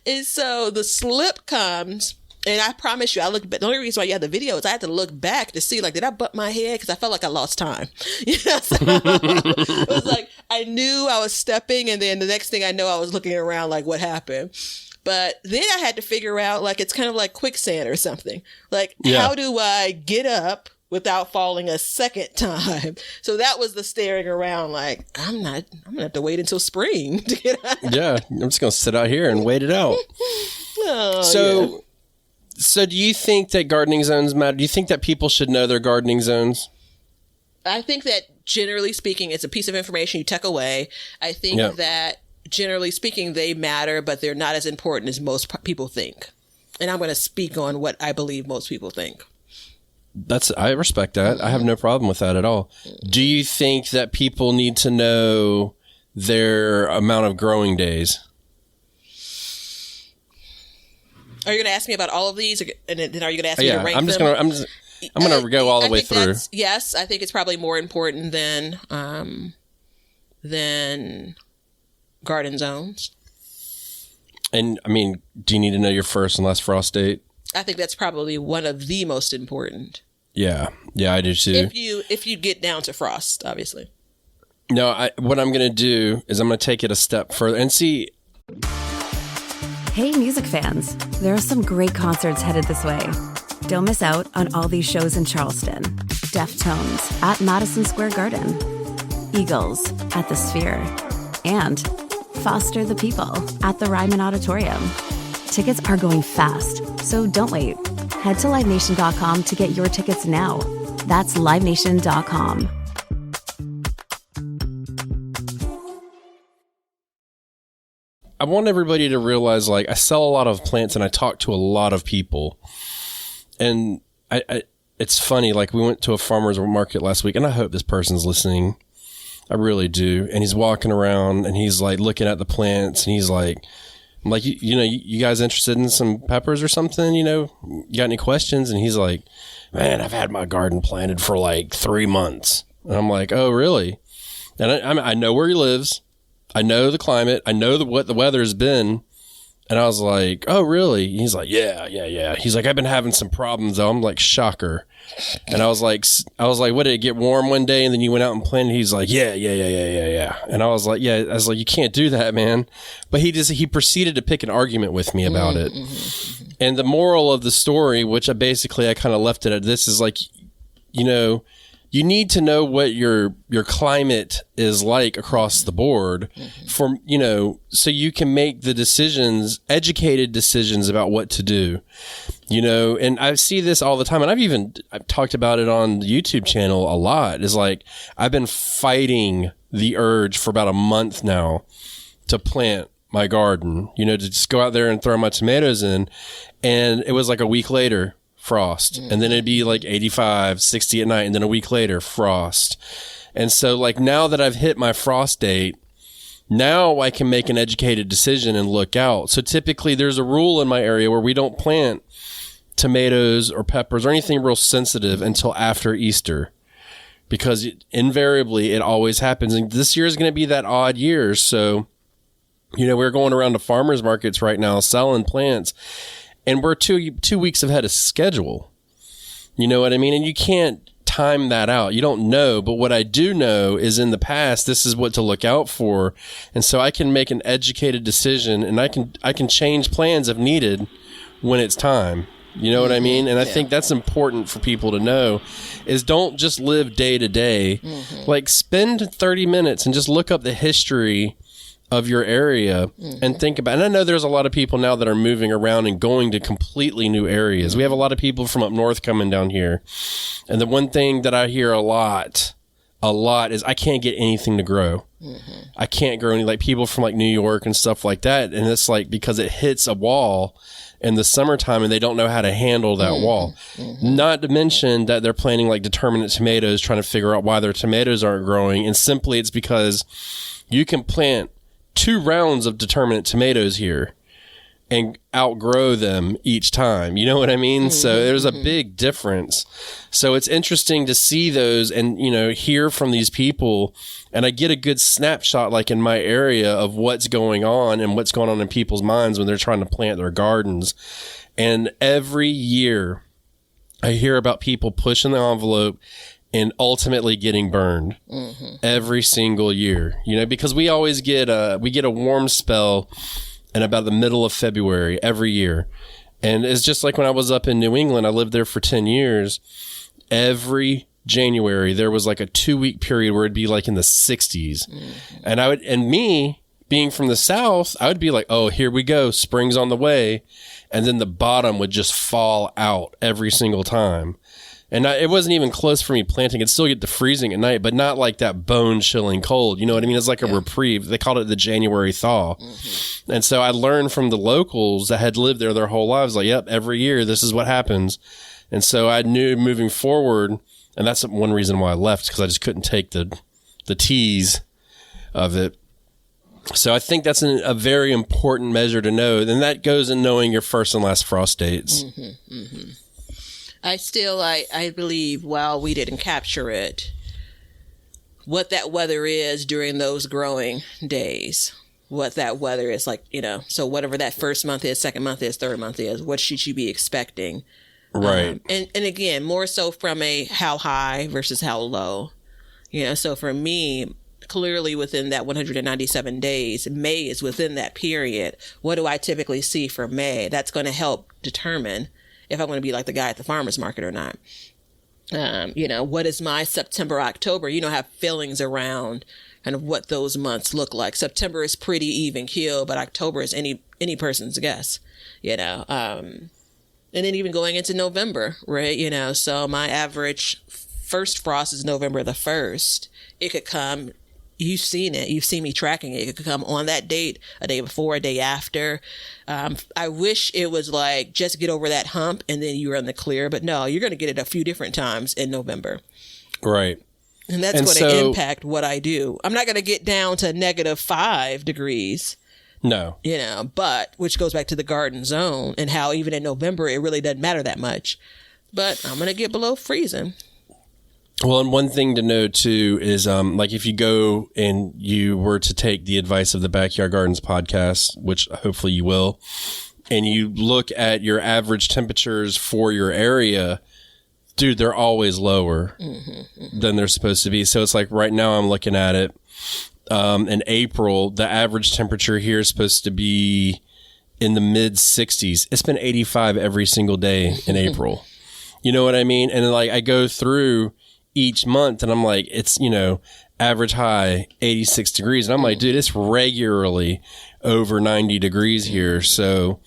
And so the slip comes. And I promise you, I looked back. The only reason why you had the video is I had to look back to see, like, did I butt my head? Because I felt like I lost time. So it was like, I knew I was stepping, and then the next thing I know, I was looking around like, what happened? But then I had to figure out, like, it's kind of like quicksand or something. Like, how do I get up without falling a second time? So that was the staring around, like, I'm going to have to wait until spring to get out. Yeah, I'm just going to sit out here and wait it out. So do you think that gardening zones matter? Do you think that people should know their gardening zones? I think that generally speaking, it's a piece of information you tuck away. I think that generally speaking, they matter, but they're not as important as most people think. And I'm going to speak on what I believe most people think. I respect that. I have no problem with that at all. Do you think that people need to know their amount of growing days? Are you going to ask me about all of these, and then are you going to ask me to rank them? I'm going to go all the way through. Yes, I think it's probably more important than garden zones. And I mean, do you need to know your first and last frost date? I think that's probably one of the most important. Yeah, I do too. If you get down to frost, obviously. No, what I'm going to do is I'm going to take it a step further and see. Hey, music fans, there are some great concerts headed this way. Don't miss out on all these shows in Charleston. Deftones at Madison Square Garden, Eagles at the Sphere, and Foster the People at the Ryman Auditorium. Tickets are going fast, so don't wait. Head to LiveNation.com to get your tickets now. That's LiveNation.com. I want everybody to realize, like, I sell a lot of plants and I talk to a lot of people. And it's funny. Like we went to a farmer's market last week, and I hope this person's listening. I really do. And he's walking around and he's like looking at the plants and he's like, I'm like, you guys interested in some peppers or something? You got any questions? And he's like, man, I've had my garden planted for like 3 months. And I'm like, oh, really? And I know where he lives. I know the climate. I know what the weather has been. And I was like, oh, really? He's like, yeah. He's like, I've been having some problems, though. I'm like, shocker. And I was like, what, did it get warm one day and then you went out and planted? He's like, yeah. And I was like, you can't do that, man. But he proceeded to pick an argument with me about it. And the moral of the story, which I kind of left it at this, is like, you need to know what your climate is like across the board for, so you can make the educated decisions about what to do, and I see this all the time. And I've talked about it on the YouTube channel a lot. Is like, I've been fighting the urge for about a month now to plant my garden, to just go out there and throw my tomatoes in. And it was like a week later, frost, and then it'd be like 85, 60 at night, and then a week later, frost. And so like now that I've hit my frost date, now I can make an educated decision and look out. So typically there's a rule in my area where we don't plant tomatoes or peppers or anything real sensitive until after Easter, because invariably it always happens. And this year is going to be that odd year. So, we're going around to farmers markets right now selling plants, and we're two weeks ahead of schedule. You know what I mean? And you can't time that out. You don't know. But what I do know is in the past, this is what to look out for. And so I can make an educated decision, and I can change plans if needed when it's time. You know what I mean? And I think that's important for people to know, is don't just live day to day. Like spend 30 minutes and just look up the history of your area and think about, and I know there's a lot of people now that are moving around and going to completely new areas. We have a lot of people from up north coming down here. And the one thing that I hear a lot is I can't get anything to grow. I can't grow any, like people from like New York and stuff like that. And it's like, because it hits a wall in the summertime and they don't know how to handle that wall. Not to mention that they're planting like determinate tomatoes, trying to figure out why their tomatoes aren't growing. And simply it's because you can plant 2 rounds of determinate tomatoes here and outgrow them each time. You know what I mean? So there's a big difference. So it's interesting to see those and, hear from these people. And I get a good snapshot, like in my area, of what's going on and what's going on in people's minds when they're trying to plant their gardens. And every year I hear about people pushing the envelope and ultimately getting burned every single year, because we always get a warm spell in about the middle of February every year. And it's just like when I was up in New England, I lived there for 10 years. Every January, there was like a 2-week period where it'd be like in the 60s. And me being from the South, I would be like, oh, here we go. Spring's on the way. And then the bottom would just fall out every single time. And it wasn't even close for me planting. It'd still get to freezing at night, but not like that bone-chilling cold. You know what I mean? It's like a reprieve. They called it the January thaw. And so I learned from the locals that had lived there their whole lives, like, yep, every year this is what happens. And so I knew moving forward, and that's one reason why I left, because I just couldn't take the tease of it. So I think that's a very important measure to know. And that goes in knowing your first and last frost dates. I believe, while we didn't capture it, what that weather is during those growing days, what that weather is like, so whatever that first month is, second month is, third month is, what should you be expecting? Right. And again, more so from a how high versus how low, so for me, clearly within that 197 days, May is within that period. What do I typically see for May? That's going to help determine if I'm going to be like the guy at the farmer's market or not. What is my September, October? Have feelings around kind of what those months look like. September is pretty even keel, but October is any person's guess, and then even going into November, right? So my average first frost is November the 1st. It could come you've seen it. You've seen me tracking it. It could come on that date, a day before, a day after. I wish it was like just get over that hump and then you were in the clear. But no, you're going to get it a few different times in November. Right. And that's going to impact what I do. I'm not going to get down to -5 degrees. No. But which goes back to the garden zone and how even in November, it really doesn't matter that much. But I'm going to get below freezing. Well, and one thing to know too is like if you go and you were to take the advice of the Backyard Gardens podcast, which hopefully you will, and you look at your average temperatures for your area, dude, they're always lower than they're supposed to be. So it's like right now I'm looking at it. In April, the average temperature here is supposed to be in the mid 60s. It's been 85 every single day in April. You know what I mean? And like I go through each month and I'm like, it's, average high 86 degrees. And I'm like, dude, it's regularly over 90 degrees here. So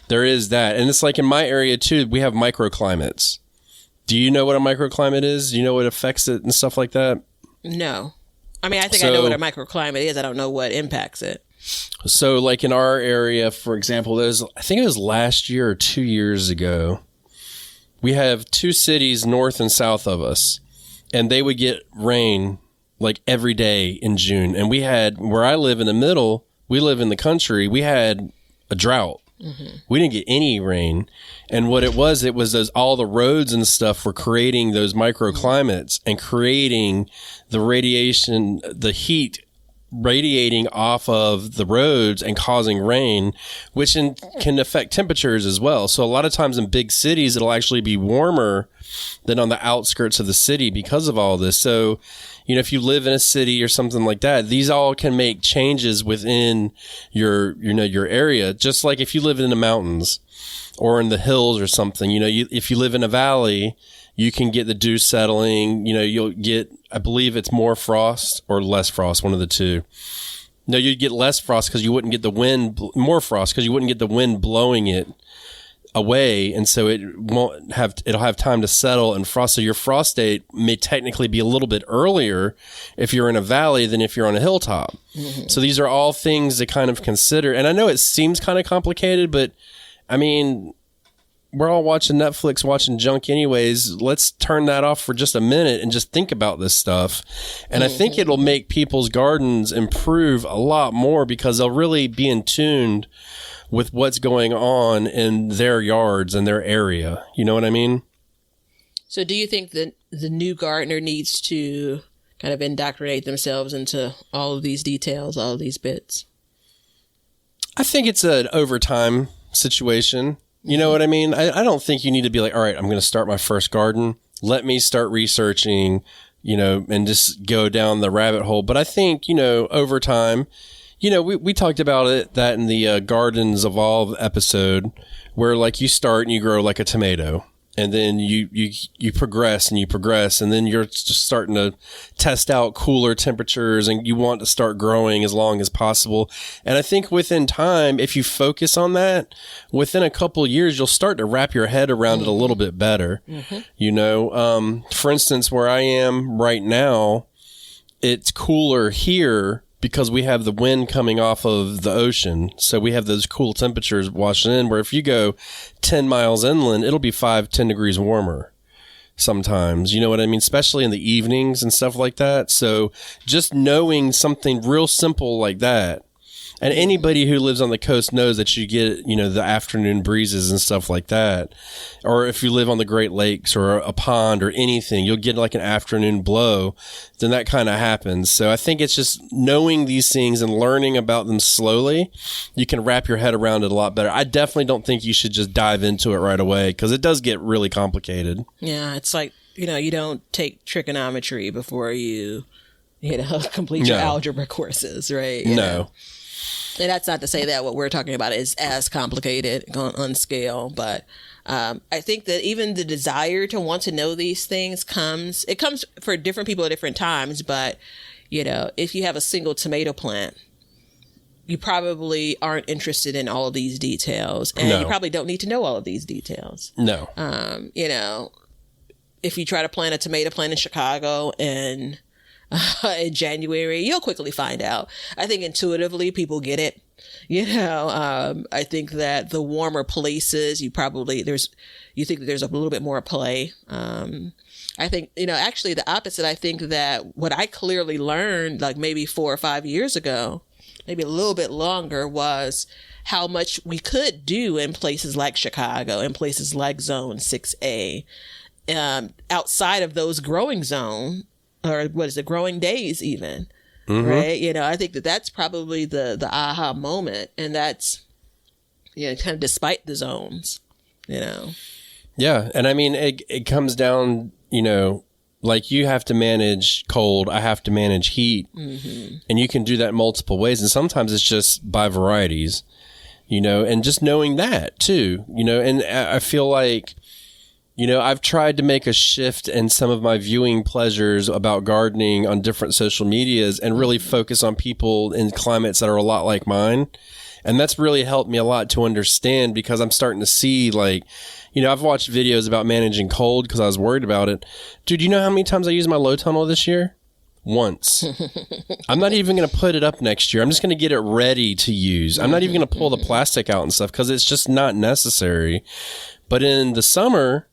there is that. And it's like in my area too, we have microclimates. Do you know what a microclimate is? Do you know what affects it and stuff like that? No. I mean, I think I know what a microclimate is. I don't know what impacts it. So like in our area, for example, I think it was last year or 2 years ago, we have 2 cities north and south of us, and they would get rain like every day in June. And we had, where I live in the middle, we live in the country, we had a drought. We didn't get any rain. And what it was those, all the roads and stuff were creating those microclimates and creating the radiation, the heat radiating off of the roads and causing rain, which can affect temperatures as well. So a lot of times in big cities, it'll actually be warmer than on the outskirts of the city because of all this. So, if you live in a city or something like that, these all can make changes within your area. Just like if you live in the mountains or in the hills or something, if you live in a valley, you can get the dew settling. You'll get, I believe it's more frost or less frost, one of the two. No, you'd get less frost because you wouldn't get the wind, more frost because you wouldn't get the wind blowing it away, and so it'll have time to settle and frost. So your frost date may technically be a little bit earlier if you're in a valley than if you're on a hilltop. So these are all things to kind of consider. And I know it seems kind of complicated, but I mean, we're all watching Netflix, watching junk anyways. Let's turn that off for just a minute and just think about this stuff. And I think it'll make people's gardens improve a lot more because they'll really be in tune with what's going on in their yards and their area. You know what I mean? So do you think that the new gardener needs to kind of indoctrinate themselves into all of these details, all of these bits? I think it's an overtime situation. You know what I mean? I don't think you need to be like, all right, I'm going to start my first garden. Let me start researching, and just go down the rabbit hole. But I think, over time, we talked about that in the Gardens Evolve episode where like you start and you grow like a tomato and then you progress and you progress and then you're just starting to test out cooler temperatures and you want to start growing as long as possible. And I think within time, if you focus on that, within a couple of years, you'll start to wrap your head around it a little bit better. For instance, where I am right now, it's cooler here because we have the wind coming off of the ocean. So we have those cool temperatures washing in, where if you go 10 miles inland, it'll be 5-10 degrees warmer sometimes. You know what I mean? Especially in the evenings and stuff like that. So just knowing something real simple like that. And anybody who lives on the coast knows that you get, the afternoon breezes and stuff like that. Or if you live on the Great Lakes or a pond or anything, you'll get like an afternoon blow. Then that kind of happens. So I think it's just knowing these things and learning about them slowly. You can wrap your head around it a lot better. I definitely don't think you should just dive into it right away because it does get really complicated. Yeah, it's like, you don't take trigonometry before you complete your algebra courses, right? No. And that's not to say that what we're talking about is as complicated on scale, but I think that even the desire to want to know these things comes for different people at different times. But, if you have a single tomato plant, you probably aren't interested in all of these details, and you probably don't need to know all of these details. No. If you try to plant a tomato plant in Chicago and in January, you'll quickly find out. I think intuitively people get it. I think that the warmer places, you think that there's a little bit more play. I think, actually the opposite. I think that what I clearly learned, like maybe 4 or 5 years ago, maybe a little bit longer, was how much we could do in places like Chicago, in places like Zone 6A, outside of those growing zone, or growing days even, right? I think that's probably the aha moment, and that's, kind of despite the zones, Yeah, and I mean, it comes down, like you have to manage cold, I have to manage heat, and you can do that multiple ways, and sometimes it's just by varieties, and just knowing that too, and I feel like, I've tried to make a shift in some of my viewing pleasures about gardening on different social medias and really focus on people in climates that are a lot like mine. And that's really helped me a lot to understand, because I'm starting to see, like, I've watched videos about managing cold because I was worried about it. Dude, you know how many times I used my low tunnel this year? Once. I'm not even going to put it up next year. I'm just going to get it ready to use. I'm not even going to pull the plastic out and stuff because it's just not necessary. But in the summer,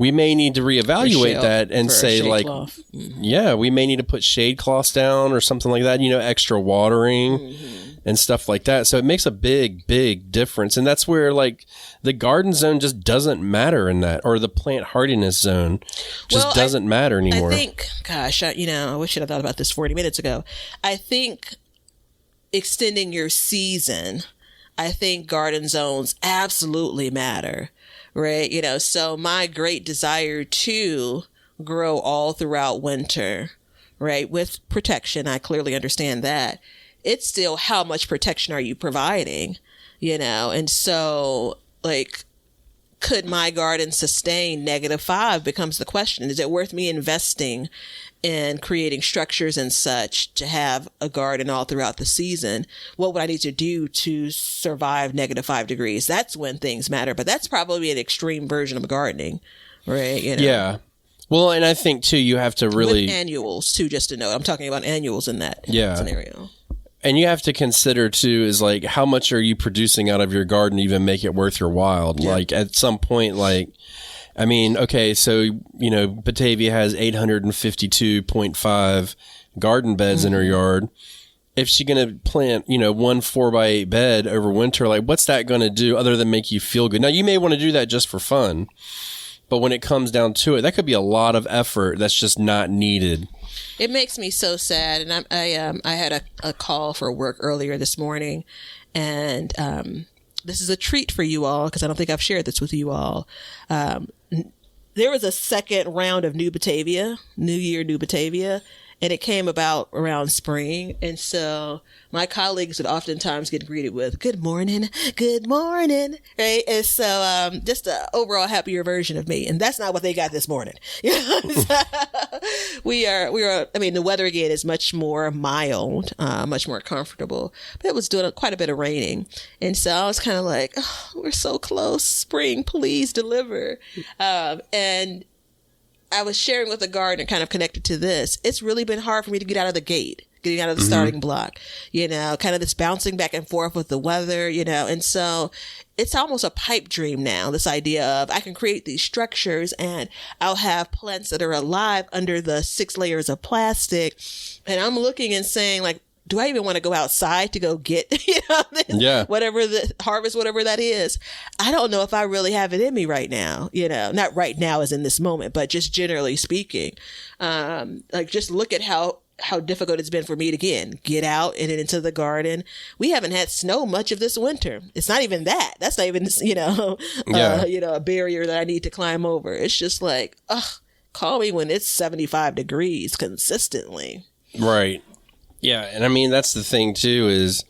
we may need to reevaluate that and say, like, yeah, we may need to put shade cloths down or something like that, extra watering and stuff like that. So it makes a big, big difference. And that's where, like, the garden zone just doesn't matter in that, or the plant hardiness zone just doesn't matter anymore. I think, gosh, I wish I'd have thought about this 40 minutes ago. I think extending your season, I think garden zones absolutely matter. Right. So my great desire to grow all throughout winter, right, with protection, I clearly understand that. It's still, how much protection are you providing, and so, like, could my garden sustain -5 becomes the question. Is it worth me investing in creating structures and such to have a garden all throughout the season? What would I need to do to survive -5 degrees? That's when things matter, but that's probably an extreme version of gardening, right? Yeah. Well, and I think too, you have to really, with annuals too, just to note, I'm talking about annuals in that scenario. And you have to consider too, is like, how much are you producing out of your garden to even make it worth your while? Yeah. Like, at some point, like, I mean, okay, so, Batavia has 852.5 garden beds in her yard. If she's going to plant, 1 4x8 bed over winter, like, what's that going to do other than make you feel good? Now, you may want to do that just for fun, but when it comes down to it, that could be a lot of effort that's just not needed. It makes me so sad. And I had a call for work earlier this morning, and this is a treat for you all, because I don't think I've shared this with you all. There was a second round of New Year New Batavia, and it came about around spring. And so my colleagues would oftentimes get greeted with, good morning, right? And so just an overall happier version of me. And that's not what they got this morning. we are, I mean, the weather again is much more mild, much more comfortable, but it was doing quite a bit of raining. And so I was kind of like, oh, we're so close. Spring, please deliver. And I was sharing with a gardener kind of connected to this. It's really been hard for me to get out of the gate, getting out of the starting block, kind of this bouncing back and forth with the weather, and so it's almost a pipe dream now, this idea of I can create these structures and I'll have plants that are alive under the 6 layers of plastic. And I'm looking and saying, like, do I even want to go outside to go get, whatever the harvest, whatever that is? I don't know if I really have it in me right now, not right now as in this moment, but just generally speaking. Like, just look at how difficult it's been for me to, again, get out and into the garden. We haven't had snow much of this winter. It's not even that. That's not even, a barrier that I need to climb over. It's just like, call me when it's 75 degrees consistently. Right. Yeah, and I mean, that's the thing, too, is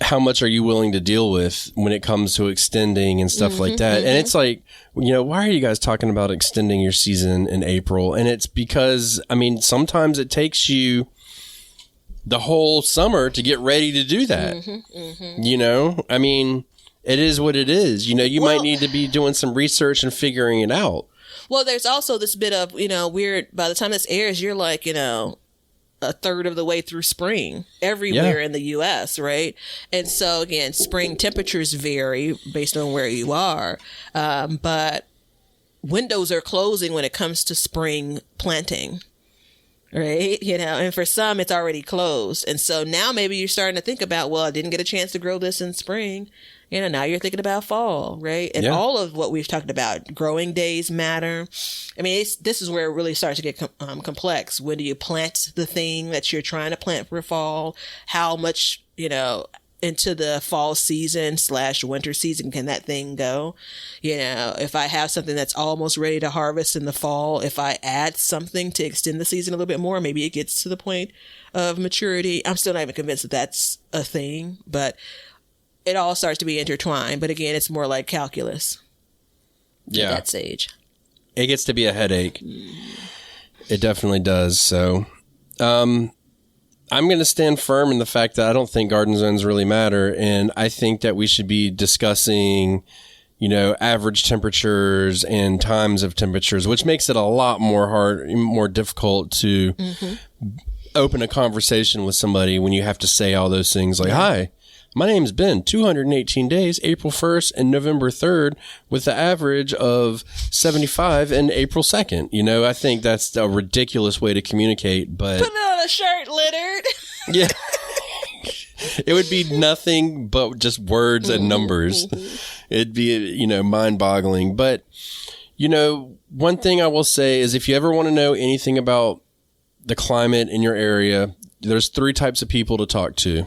how much are you willing to deal with when it comes to extending and stuff like that? And it's like, why are you guys talking about extending your season in April? And it's because, I mean, sometimes it takes you the whole summer to get ready to do that. I mean, it is what it is. You might need to be doing some research and figuring it out. Well, there's also this bit of, weird, by the time this airs, you're like, a third of the way through spring everywhere in the U.S., right? And so, again, spring temperatures vary based on where you are. But windows are closing when it comes to spring planting, right? And for some, it's already closed. And so now maybe you're starting to think about, well, I didn't get a chance to grow this in spring. Now you're thinking about fall, right? And all of what we've talked about, growing days matter. I mean, this is where it really starts to get complex. When do you plant the thing that you're trying to plant for fall? How much, into the fall season / winter season can that thing go? If I have something that's almost ready to harvest in the fall, if I add something to extend the season a little bit more, maybe it gets to the point of maturity. I'm still not even convinced that that's a thing, but it all starts to be intertwined. But again, it's more like calculus at that stage. It gets to be a headache. It definitely does. So I'm going to stand firm in the fact that I don't think garden zones really matter. And I think that we should be discussing, average temperatures and times of temperatures, which makes it a lot more difficult to open a conversation with somebody when you have to say all those things like, hi, my name's Ben, 218 days, April 1st and November 3rd, with the average of 75 and April 2nd. I think that's a ridiculous way to communicate, but... Put it on a shirt, Leonard. Yeah. It would be nothing but just words and numbers. It'd be, mind-boggling. But, one thing I will say is if you ever want to know anything about the climate in your area, there's 3 types of people to talk to.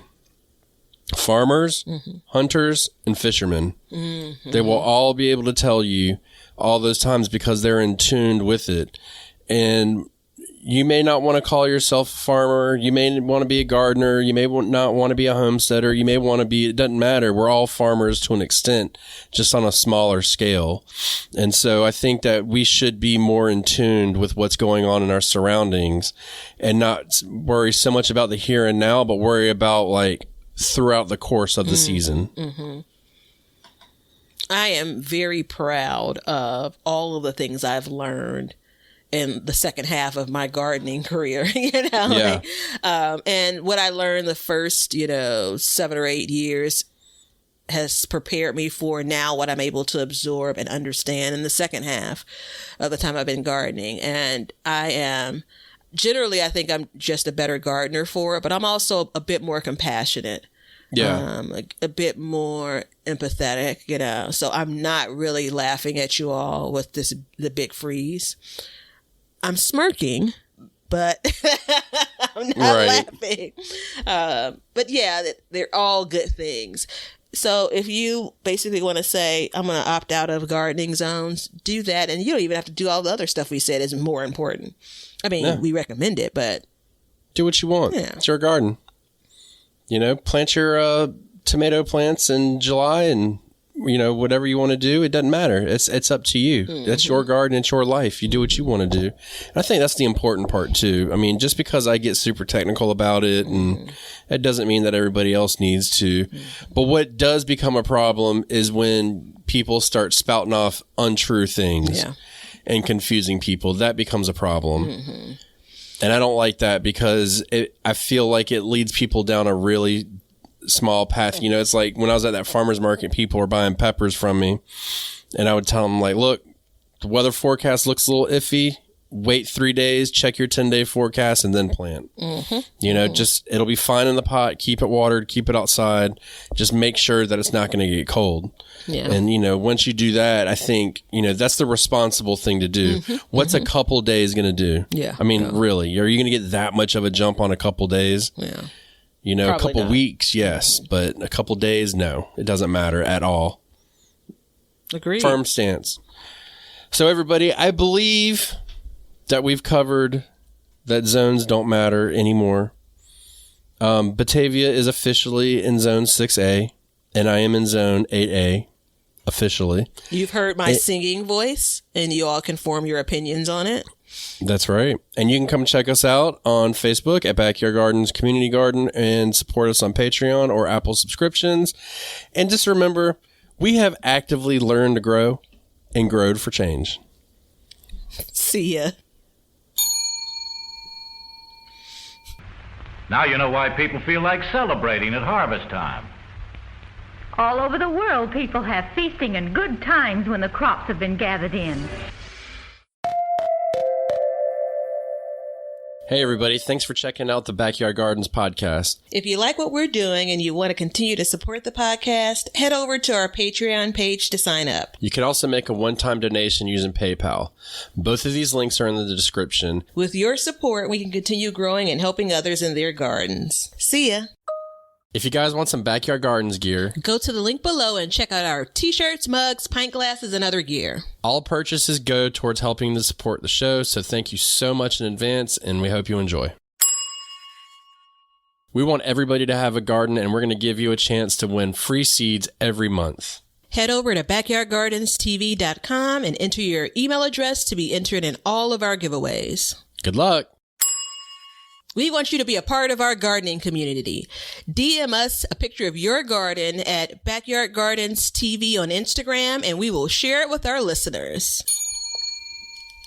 Farmers, hunters, and fishermen. They will all be able to tell you all those times because they're in tune with it. And you may not want to call yourself a farmer. You may want to be a gardener. You may not want to be a homesteader. You may want to be, it doesn't matter. We're all farmers to an extent, just on a smaller scale. And so I think that we should be more in tune with what's going on in our surroundings and not worry so much about the here and now, but worry about throughout the course of the season. I am very proud of all of the things I've learned in the second half of my gardening career, and what I learned the first, 7 or 8 years has prepared me for now what I'm able to absorb and understand in the second half of the time I've been gardening. And generally, I think I'm just a better gardener for it, but I'm also a bit more compassionate. Yeah. A bit more empathetic, so I'm not really laughing at you all with the big freeze. I'm smirking, but I'm not laughing. But yeah, they're all good things. So if you basically want to say, I'm going to opt out of gardening zones, do that. And you don't even have to do all the other stuff we said is more important. I mean, we recommend it, but do what you want. Yeah. It's your garden. Plant your tomato plants in July and, whatever you want to do. It doesn't matter. It's up to you. That's your garden. It's your life. You do what you want to do. And I think that's the important part too. I mean, just because I get super technical about it and that doesn't mean that everybody else needs to. But what does become a problem is when people start spouting off untrue things and confusing people. That becomes a problem. And I don't like that because I feel like it leads people down a really small path. It's like when I was at that farmer's market, people were buying peppers from me. And I would tell them, look, the weather forecast looks a little iffy. Wait 3 days, check your 10-day forecast, and then plant. Just it'll be fine in the pot. Keep it watered. Keep it outside. Just make sure that it's not going to get cold. Yeah. And, once you do that, I think, that's the responsible thing to do. What's a couple days going to do? Yeah. I mean, really, are you going to get that much of a jump on a couple days? Yeah. Probably a couple weeks, yes. But a couple days, no. It doesn't matter at all. Agreed. Firm stance. So, everybody, I believe that we've covered that zones don't matter anymore. Batavia is officially in Zone 6A, and I am in Zone 8A. Officially. You've heard my singing voice, and you all can form your opinions on it. That's right. And you can come check us out on Facebook at Backyard Gardens Community Garden and support us on Patreon or Apple subscriptions. And just remember, we have actively learned to grow and growed for change. See ya. Now you know why people feel like celebrating at harvest time. All over the world, people have feasting and good times when the crops have been gathered in. Hey, everybody. Thanks for checking out the Backyard Gardens podcast. If you like what we're doing and you want to continue to support the podcast, head over to our Patreon page to sign up. You can also make a one-time donation using PayPal. Both of these links are in the description. With your support, we can continue growing and helping others in their gardens. See ya. If you guys want some Backyard Gardens gear, go to the link below and check out our t-shirts, mugs, pint glasses, and other gear. All purchases go towards helping to support the show, so thank you so much in advance, and we hope you enjoy. We want everybody to have a garden, and we're going to give you a chance to win free seeds every month. Head over to backyardgardenstv.com and enter your email address to be entered in all of our giveaways. Good luck! We want you to be a part of our gardening community. DM us a picture of your garden at Backyard Gardens TV on Instagram, and we will share it with our listeners.